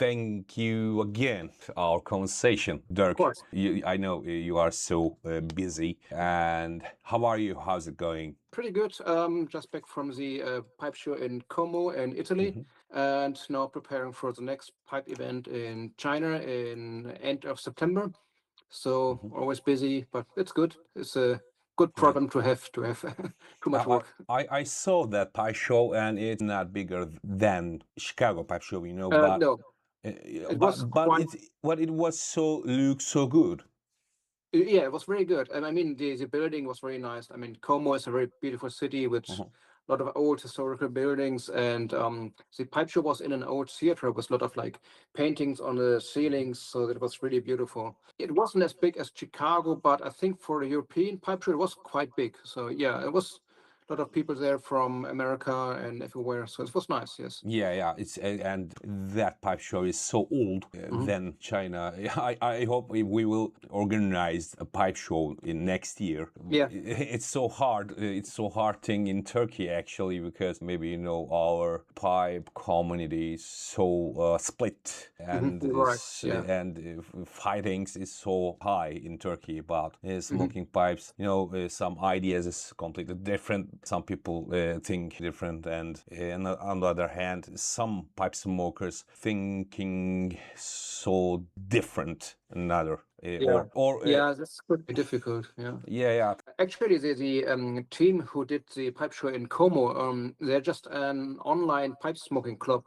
thank you again for our conversation, Of Dirk. course. I know you are so busy. And how are you? How's it going? Pretty good. Just back from the pipe show in Como in Italy, Hmm. and now preparing for the next pipe event in China in end of September. So Hmm. always busy, but it's good. It's a good Yeah. problem to have too much I, work. I saw that pipe show, and it's not bigger than Chicago pipe show, No, it was but quite. it was so look so good. Yeah, it was very good. And I mean, the building was very nice. I mean, Como is a very beautiful city with Mhm. a lot of old historical buildings. And the pipe show was in an old theater with a lot of like paintings on the ceilings. So that was really beautiful. It wasn't as big as Chicago, but I think for the European pipe show, it was quite big. So yeah, it was a lot of people there from America and everywhere. So it was nice. Yes. Yeah, it's and that pipe show is so old Hmm. than China. I hope we will organize a pipe show in next year. Yeah. It's so hard. It's so hard thing in Turkey actually because maybe our pipe community is so split and You're right. Yeah. fightings is so high in Turkey about Hmm. smoking pipes. Some ideas is completely different. Some people think different, and on the other hand, some pipe smokers thinking so different another Yeah. or Yeah, this could be difficult. Yeah. yeah. Actually, the team who did the pipe show in Como, they're just an online pipe smoking club.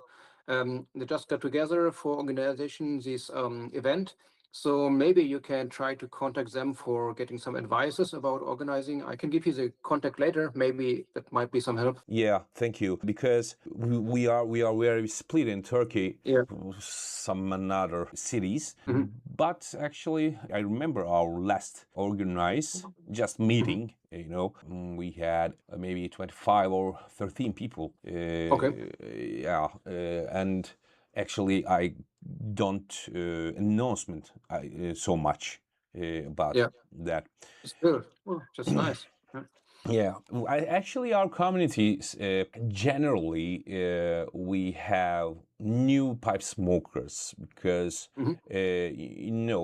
They just got together for organization this event. So maybe you can try to contact them for getting some advices about organizing. I can give you the contact later. Maybe that might be some help. Yeah, thank you. Because we are very split in Turkey, Yeah. some another cities. Hmm. But actually, I remember our last organized just Hmm. meeting. We had maybe 25 or 13 people. Okay. Yeah, and actually, I don't announcement so much about Yeah. that. It's good. Well, just nice. Yeah. Yeah, actually, our communities generally we have new pipe smokers because Hmm.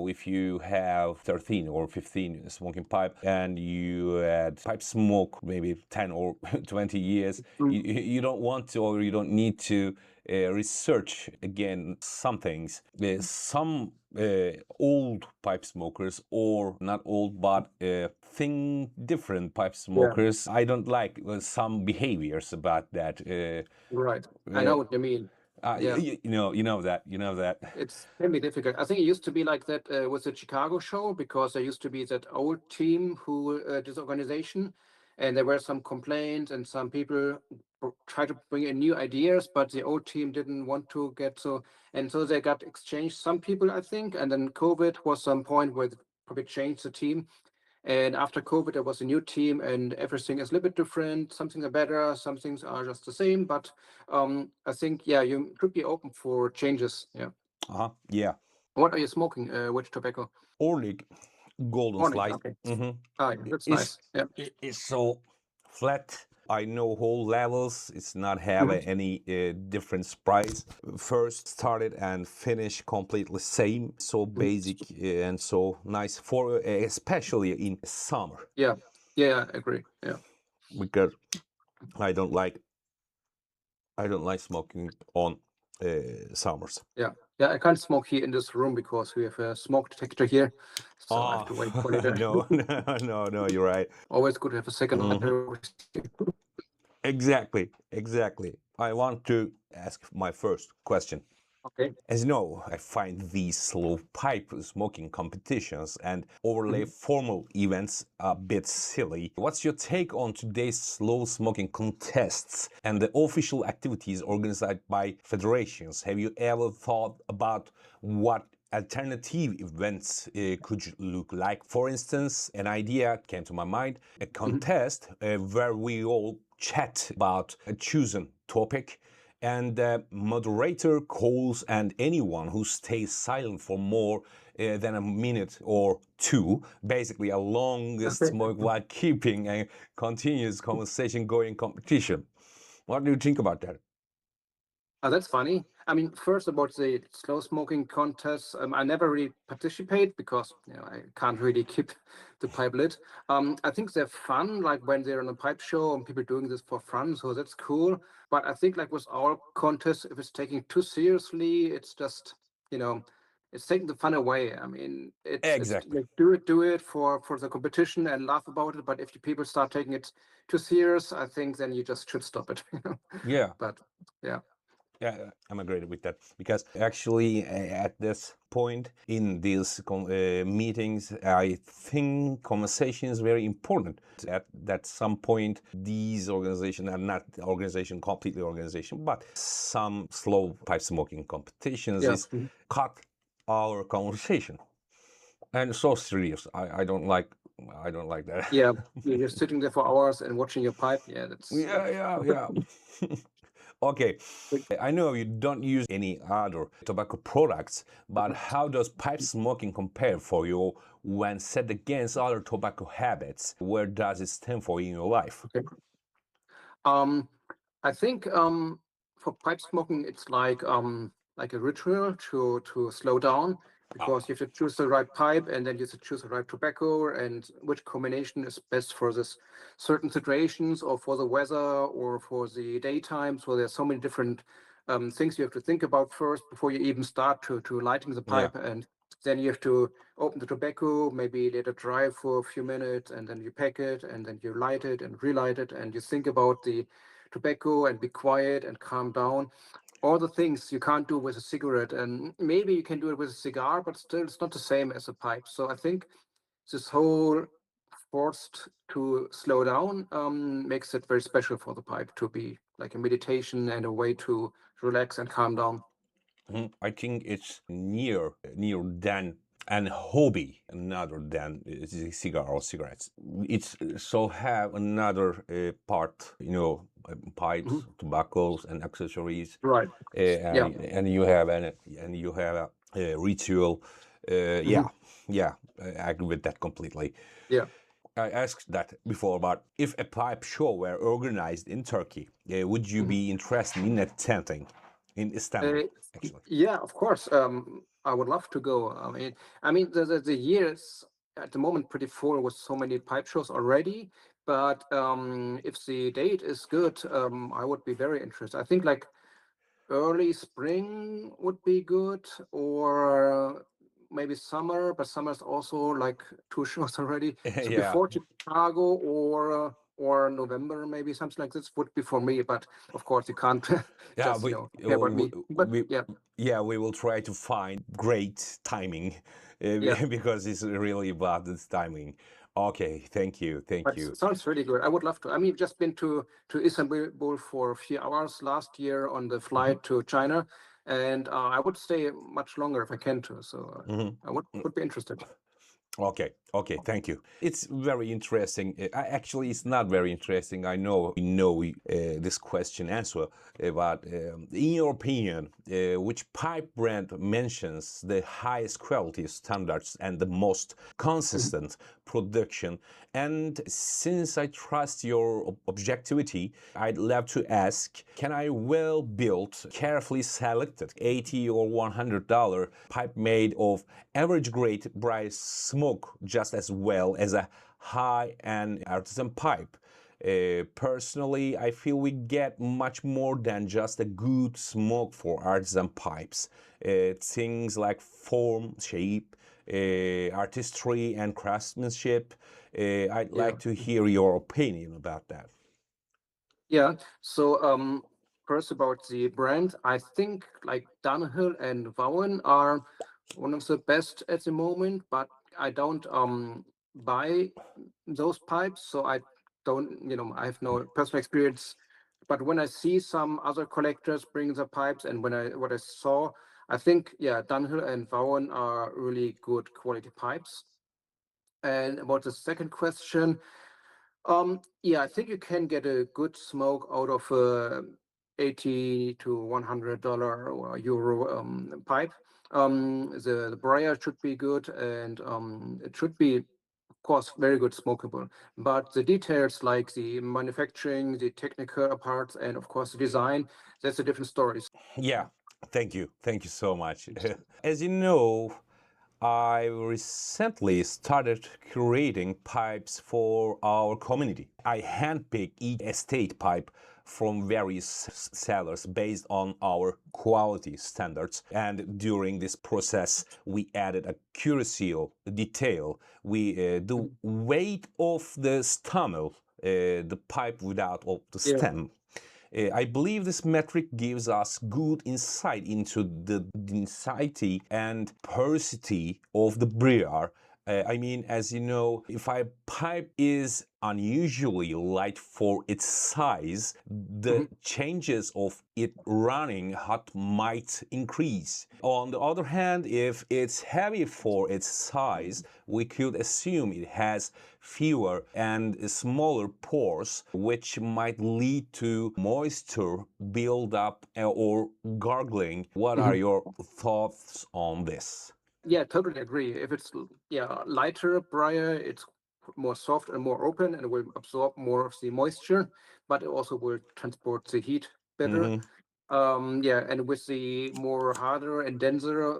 if you have 13 or 15 smoking pipe and you had pipe smoke maybe 10 or 20 years, you don't want to or you don't need to research again some things. Some old pipe smokers or not old but think different pipe Yeah. smokers. I don't like some behaviors about that. Right. I Uh, know what you mean. Yeah. you know that. It's can be difficult. I think it used to be like that with the Chicago show because there used to be that old team who this organization, and there were some complaints and some people try to bring in new ideas, but the old team didn't want to get so, and so they got exchanged. Some people, I think, and then COVID was some point where they probably changed the team. And after COVID, there was a new team, and everything is a little bit different. Some things are better, some things are just the same. But I think, yeah, you could be open for changes. Yeah. Yeah. What are you smoking? Which tobacco? Orlik golden Morning. slice. Okay. Mhm. Ah, yeah, that's It's nice. Yeah. it's so flat. I know whole levels. It's not have Mhm. any different price. First started and finish completely same. So Mhm. basic and so nice for especially in summer Yeah. Yeah, I agree. Yeah. because I don't like I don't like smoking on summers. Yeah. Yeah, I can't smoke here in this room because we have a smoke detector here. So I have Oh to wait for later. no, no, you're right. Always good to have a second Mhm. lighter. Exactly. I want to ask my first question. Okay. As you know, I find these slow pipe smoking competitions and overlay Mhm. formal events a bit silly. What's your take on today's slow smoking contests and the official activities organized by federations? Have you ever thought about what alternative events could look like? For instance, an idea came to my mind, a Mhm. contest where we all chat about a chosen topic and the moderator calls and anyone who stays silent for more than a minute or two, basically a longest Okay. smoke while keeping a continuous conversation going competition. What do you think about that? Oh, that's funny. I mean, first about the slow smoking contests, I never really participate because I can't really keep the pipe lit. I think they're fun, like when they're on a pipe show and people doing this for fun, so that's cool. But I think like with all contests, if it's taking too seriously, it's just you know, it's taking the fun away. I mean, it's Exactly. like, do it for the competition and laugh about it. But if the people start taking it too serious, I think then you just should stop it. Yeah. But yeah. Yeah, I'm agreed with that because actually at this point in these meetings, I think conversation is very important. At that some point, these organizations are not organization completely organization, but some slow pipe smoking competitions Yeah. is cut our conversation and so serious. I don't like that. Yeah. You're sitting there for hours and watching your pipe. Yeah, that's Yeah, yeah, yeah. Okay, like, I know you don't use any other tobacco products, but how does pipe smoking compare for you when set against other tobacco habits? Where does it stand for you in your life? okay. Um, I think for pipe smoking, it's like a ritual to slow down Ah, because you have to choose the right pipe and then you have to choose the right tobacco and which combination is best for this certain situations or for the weather or for the daytime. So there's so many different things you have to think about first before you even start to lighting the yeah. pipe, and then you have to open the tobacco, maybe let it dry for a few minutes, and then you pack it, and then you light it and relight it, and you think about the tobacco and be quiet and calm down. All the things you can't do with a cigarette, and maybe you can do it with a cigar, but still it's not the same as a pipe. So I think this whole forced to slow down makes it very special for the pipe to be like a meditation and a way to relax and calm down. I think it's near than an hobby, another than cigar or cigarettes. It's so have another part, Mhm. pipes, tobaccos, and accessories, Right. Yeah. and you have a ritual. Mhm. Yeah, yeah, I agree with that completely. Yeah. I asked that before, but if a pipe show were organized in Turkey, would you Mhm. be interested in attending in Istanbul, Uh, actually? yeah, of course. I would love to go. I mean, the year is at the moment pretty full with so many pipe shows already. But if the date is good, I would be very interested. I think like early spring would be good, or maybe summer. But summer is also like two shows already. So Yeah, before Chicago or November, maybe something like this would be for me. But of course, you can't yeah, just compare about me. But we yeah. yeah, we will try to find great timing Yeah, because it's really about this timing. Okay, thank but you. sounds really good. I would love to. I mean, just been to Istanbul for a few hours last year on the Mhm, flight to China, and I would stay much longer if I can too. So mhm. I would be interested. Okay, okay, thank you. It's very interesting. Actually, it's not very interesting. I know this question answer, but in your opinion, which pipe brand mentions the highest quality standards and the most Mhm. consistent production? And since I trust your objectivity, I'd love to ask: can I well built, carefully selected $80 or $100 pipe made of average grade bright smoke just as well as a high end artisan pipe? Personally, I feel we get much more than just a good smoke for artisan pipes. Things like form, shape, artistry, and craftsmanship. I'd Yeah. like to hear your opinion about that. Yeah. So first about the brand, I think like Dunhill and Vaughan are one of the best at the moment, but I don't buy those pipes, so I don't, I have no personal experience. But when I see some other collectors bring the pipes, and what I saw, I think yeah, Dunhill and Vaughan are really good quality pipes. And about the second question, yeah, I think you can get a good smoke out of a 80 to $100 or euro pipe. The briar should be good, and it should be course, very good smokable. But the details like the manufacturing, the technical parts, and of course the design, that's a different story. Yeah, thank you. Thank you so much. As you know, I recently started creating pipes for our community. I handpick each estate pipe from various sellers based on our quality standards. And during this process, we added a crucial detail. The weight of the stumble, the pipe without of the Yeah. stem. I believe this metric gives us good insight into the density and porosity of the briar. I mean, as you know, if a pipe is unusually light for its size, the changes of it running hot might increase. On the other hand, if it's heavy for its size, we could assume it has fewer and smaller pores, which might lead to moisture buildup or gargling. What are your thoughts on this? Yeah, totally agree. If it's lighter briar, it's more soft and more open and will absorb more of the moisture, but it also will transport the heat better. Yeah, and with the more harder and denser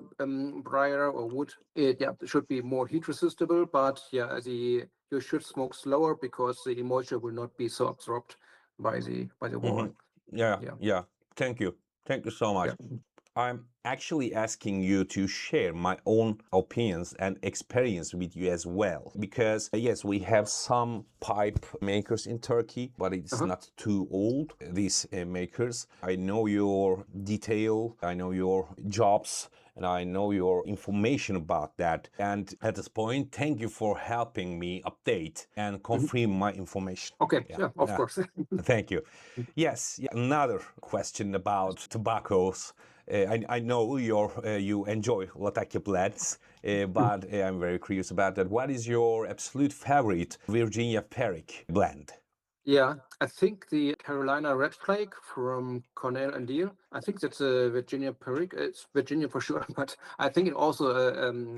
briar or wood, it should be more heat resistible. But yeah, you should smoke slower because the moisture will not be so absorbed by the wall. Yeah, Yeah, yeah. Thank you. Thank you so much. yeah. I'm actually asking you to share my own opinions and experience with you as well. Because, yes, we have some pipe makers in Turkey, but it's not too old, these makers. I know your detail, I know your jobs, and I know your information about that. And at this point, thank you for helping me update and confirm my information. Okay, Yeah, yeah, of yeah. course. Thank you. Yes, yeah, another question about tobaccos. I know you enjoy Latake blends, but I'm very curious about that. What is your absolute favorite Virginia Perique blend? Yeah, I think the Carolina Red Flake from Cornell and Deal. I think that's a Virginia Perique. It's Virginia for sure, but I think it also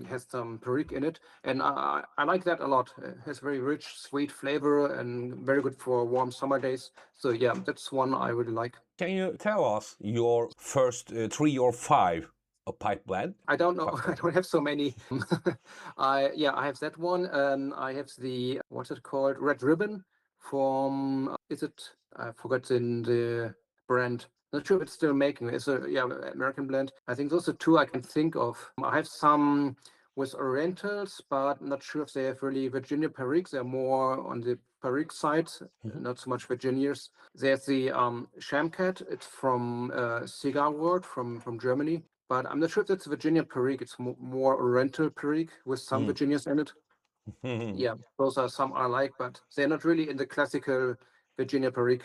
has some Perique in it, and I like that a lot. It has very rich, sweet flavor and very good for warm summer days. So yeah, that's one I really like. Can you tell us your first three or five pipe blend? I don't know. Pipe I blend. don't have so many. I have that one. I have the what's it called? Red Ribbon from is it? I forgot the brand. Not sure if it's still making. It's a American blend. I think those are two I can think of. I have some with Orientals, but not sure if they have really Virginia Periques. They're more on the Perique side, not so much Virginias. There's the Shamcat. It's from Cigar World from Germany. But I'm not sure if that's Virginia Perique. It's more Oriental Perique with some Virginias in it. Yeah, those are some I like, but they're not really in the classical Virginia Perique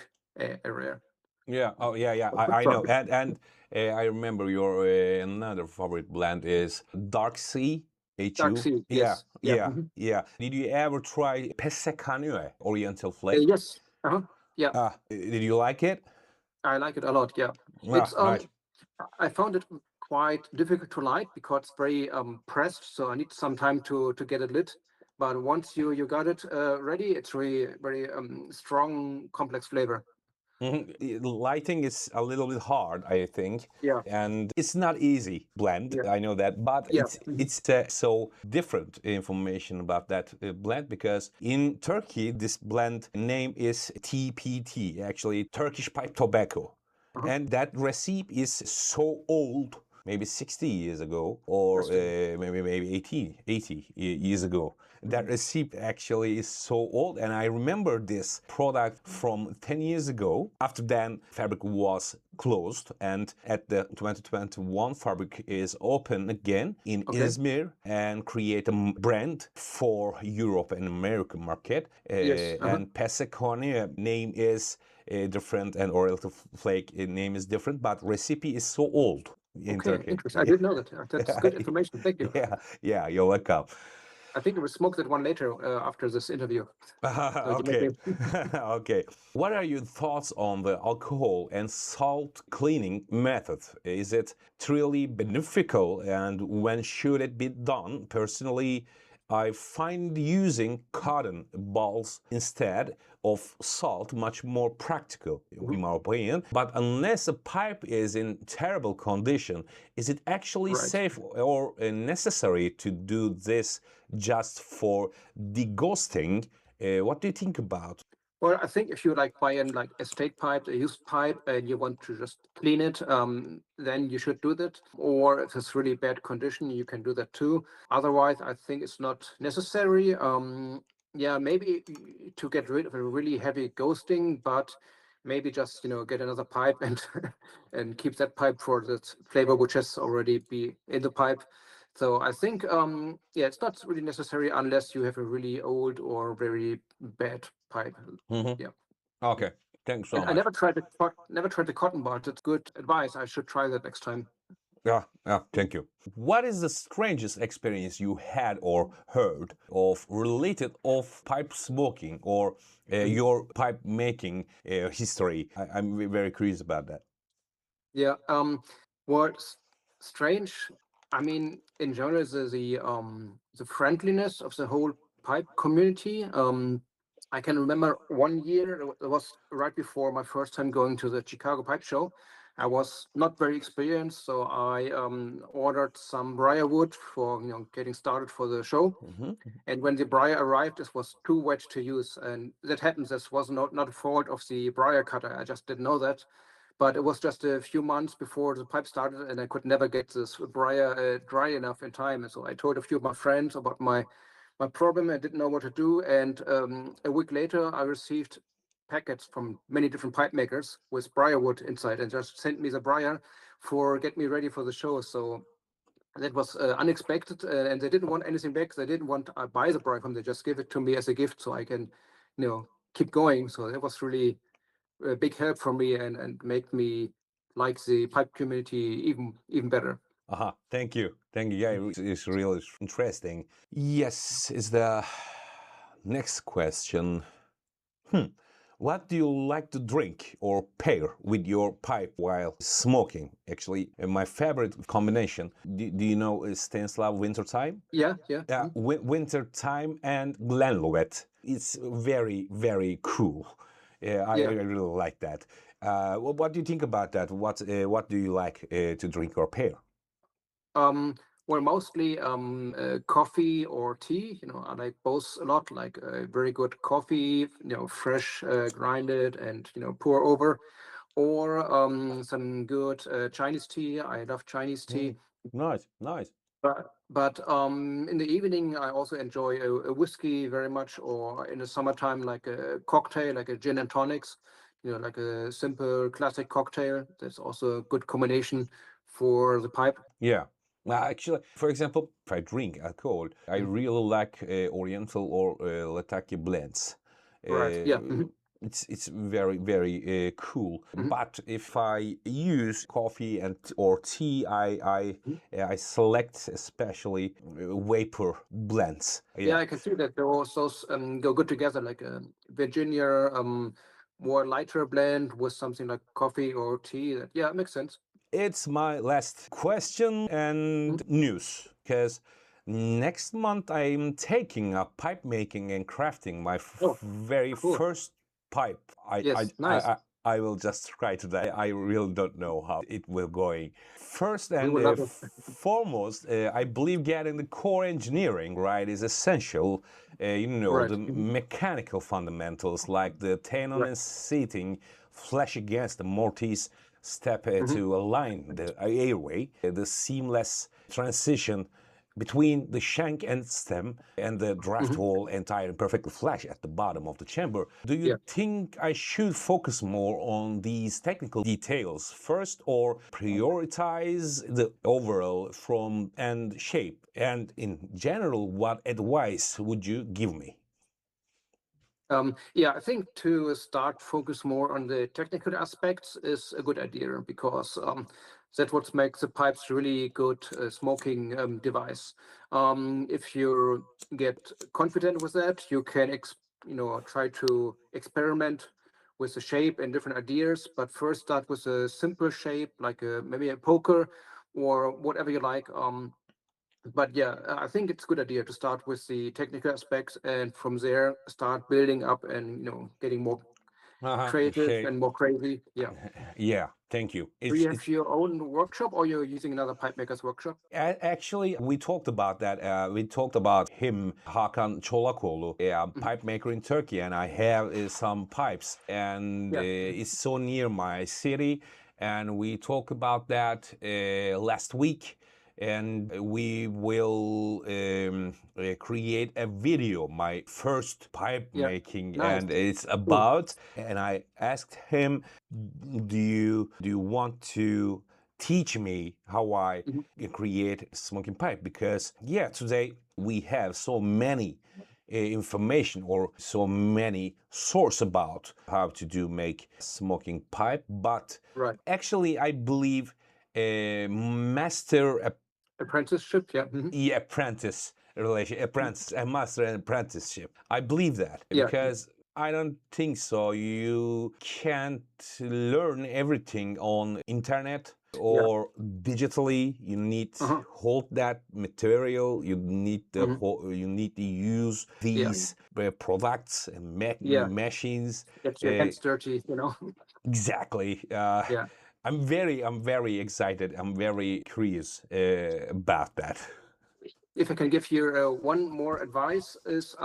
area. Yeah. Oh, yeah, yeah. I know. And I remember your another favorite blend is Dark Sea Dark HU. Sea, Yeah, yes. Yeah. yeah, yeah. Did you ever try Pessekanue Oriental Flake? Yes. Yeah, Did you like it? I like it a lot. Yeah. Ah, It's nice. I found it quite difficult to light because it's very pressed, so I need some time to get it lit. But once you got it ready, it's really very strong, complex flavor. Lighting is a little bit hard, I think, Yeah. and it's not easy blend. Yeah. I know that, but Yeah. it's so different information about that blend because in Turkey this blend name is TPT, actually Turkish pipe tobacco, and that recipe is so old. Maybe 60 years ago, or maybe 80 years ago. That recipe actually is so old, and I remember this product from 10 years ago. After then, fabric was closed, and at the 2021, fabric is open again in Okay. Izmir and create a brand for Europe and American market. Yes. And Pesacone name is different, and Oriental Flake name is different, but recipe is so old in Okay. Turkey. Interesting. I didn't know that. That's good information. Thank you. Yeah, yeah, you're welcome. I think we will smoke that one later after this interview. So you make Okay, me. okay. What are your thoughts on the alcohol and salt cleaning method? Is it truly beneficial, and when should it be done? Personally, I find using cotton balls instead of salt much more practical, in my opinion. But unless a pipe is in terrible condition, is it actually Right. safe or necessary to do this just for degusting? What do you think about? Well, I think if you like buy an like estate pipe, a used pipe, and you want to just clean it, then you should do that. Or if it's really bad condition, you can do that too. Otherwise, I think it's not necessary. Yeah, maybe to get rid of a really heavy ghosting, but maybe just get another pipe and and keep that pipe for that flavor which has already be in the pipe. So I think yeah, it's not really necessary unless you have a really old or very bad pipe. Mhm. Yeah. Okay, thanks so And I much. never tried the cotton ball. That's good advice. I should try that next time. Yeah, yeah, thank you. What is the strangest experience you had or heard of related of pipe smoking or Mhm. your pipe making history? I'm very curious about that. Yeah. What's strange? I mean, in general, the friendliness of the whole pipe community. I can remember one year. It was right before my first time going to the Chicago Pipe Show. I was not very experienced, so I ordered some briarwood for getting started for the show. Hmm. And when the briar arrived, it was too wet to use, and that happens. This was not a fault of the briar cutter. I just didn't know that. But it was just a few months before the pipe started, and I could never get this briar dry enough in time. And so I told a few of my friends about my problem. I didn't know what to do, and a week later, I received packets from many different pipe makers with briarwood inside, and just sent me the briar for get me ready for the show. So that was unexpected, and they didn't want anything back. They didn't want I buy the briar from. They just give it to me as a gift, so I can, keep going. So that was really a big help for me and make me like the pipe community even better. Uh-huh. Thank you. Thank you. Yeah, it's really interesting. Yes, is the next question. Hmm. What do you like to drink or pair with your pipe while smoking? Actually, my favorite combination. Do you know Stanislav Wintertime? Yeah, yeah. Yeah, Wintertime and Glenlivet. It's very, very cool. Yeah, I Yeah. really like that. What do you think about that? What do you like to drink or pair? Um, well, mostly coffee or tea. I like both a lot. Like very good coffee, fresh, grinded, and pour over, or some good Chinese tea. I love Chinese tea. Mm, nice, nice. But in the evening, I also enjoy a whiskey very much, or in the summertime, like a cocktail, like a gin and tonics. Like a simple classic cocktail. That's also a good combination for the pipe. Yeah. Actually, for example, if I drink alcohol, I Mm. really like Oriental or Lataki blends. Right. Yeah. It's very cool. Mhm. But if I use coffee and or tea, Mhm. I select especially vapor blends. Yeah, Yeah. I can see that those go good together, like a Virginia more lighter blend with something like coffee or tea. That yeah, it makes sense. It's my last question Mhm. and news because next month I'm taking up pipe making and crafting my Oh, very cool. first pipe. Yes, nice. I will just try today. I really don't know how it will going. First We and will love it. foremost, I believe getting the core engineering right is essential. Right. The Mhm. mechanical fundamentals like the tenon Right. and seating, flash against the mortise step Mhm. to align the airway, the seamless transition between the shank and stem and the draft Mhm. hole entire perfectly flush at the bottom of the chamber. Do you Yeah. think I should focus more on these technical details first or prioritize the overall form and shape? And in general, what advice would you give me? Yeah, I think to start focus more on the technical aspects is a good idea because that's what makes the pipes really good smoking device. If you get confident with that, you can try to experiment with the shape and different ideas. But first, start with a simple shape like maybe a poker or whatever you like. But yeah, I think it's a good idea to start with the technical aspects, and from there start building up and getting more creative Okay. and more crazy. Yeah. Yeah, thank you. Do you have your own workshop, or you're using another pipe maker's workshop? Actually, we talked about that. We talked about him, Hakan Çolakoğlu, a Mhm. pipe maker in Turkey, and I have some pipes, and Yeah. it's so near my city. And we talked about that last week, and we will create a video, my first pipe Yeah. making, Nice. and it's Cool. about. And I asked him, do you want to teach me how I Mhm. create smoking pipe? Because yeah, today we have so many information or so many source about how to do make smoking pipe, but Right. actually I believe a master Apprenticeship. Yeah. apprentice relation, apprentice, a master and apprenticeship. I believe that Yeah. because I don't think so. You can't learn everything on internet Yeah. or digitally. You need to Uh-huh. hold that material. You need to Hmm. you need to use Yeah. these products and Yeah. machines. Get your Uh, hands dirty. exactly. Yeah. I'm very excited. I'm very curious about that. If I can give you one more advice is,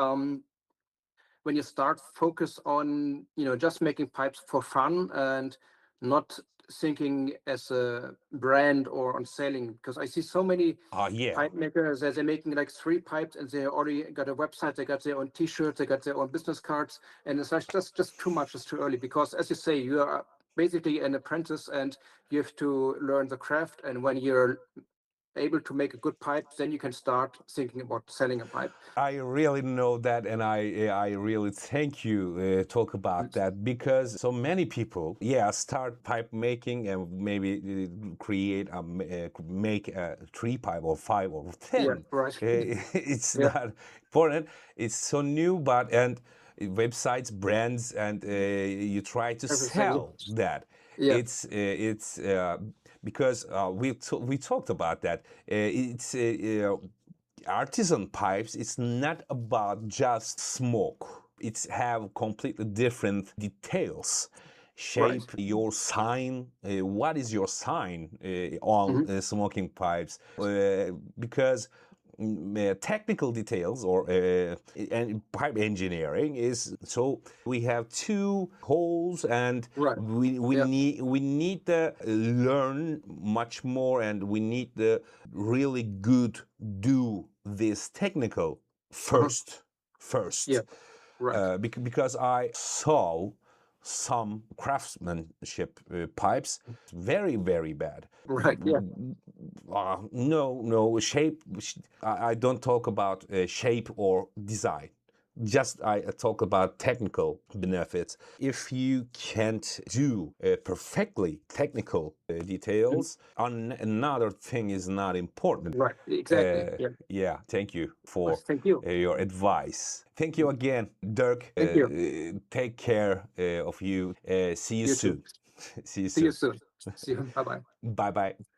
when you start focus on just making pipes for fun and not thinking as a brand or on selling, because I see so many Yeah. pipe makers that they're making like 3 pipes and they already got a website, they got their own t-shirts, they got their own business cards, and it's like just too much, it's too early, because as you say, you are basically an apprentice and you have to learn the craft, and when you're able to make a good pipe, then you can start thinking about selling a pipe. I really know that, and I really thank you talk about Mm. that because so many people, yeah, start pipe making and maybe create make a 3 pipe or 5 or 10. Yeah, right. It's Yeah, not important. It's so new, but and websites, brands, and you try to everything. sell that. Yeah. It's because we talked about that. It's artisan pipes, it's not about just smoke. It's have completely different details. Right. Shape your sign. What is your sign on Hmm. smoking pipes? Because technical details or and pipe engineering is so we have 2 holes and Right. we Yeah. need to learn much more and we need to really good do this technical Uh-huh. first Yeah. Right. because I saw some craftsmanship pipes very bad. Right. Yeah. No shape. I don't talk about shape or design. Just I talk about technical benefits. If you can't do perfectly technical Mhm. details, another thing is not important. Right. Exactly. Yeah. Yeah, thank you Well, for thank you. your advice. Thank you again, Dirk. Thank you. Take care of you. See you You too. soon. See you See you soon. soon. See you. Bye bye. Bye bye.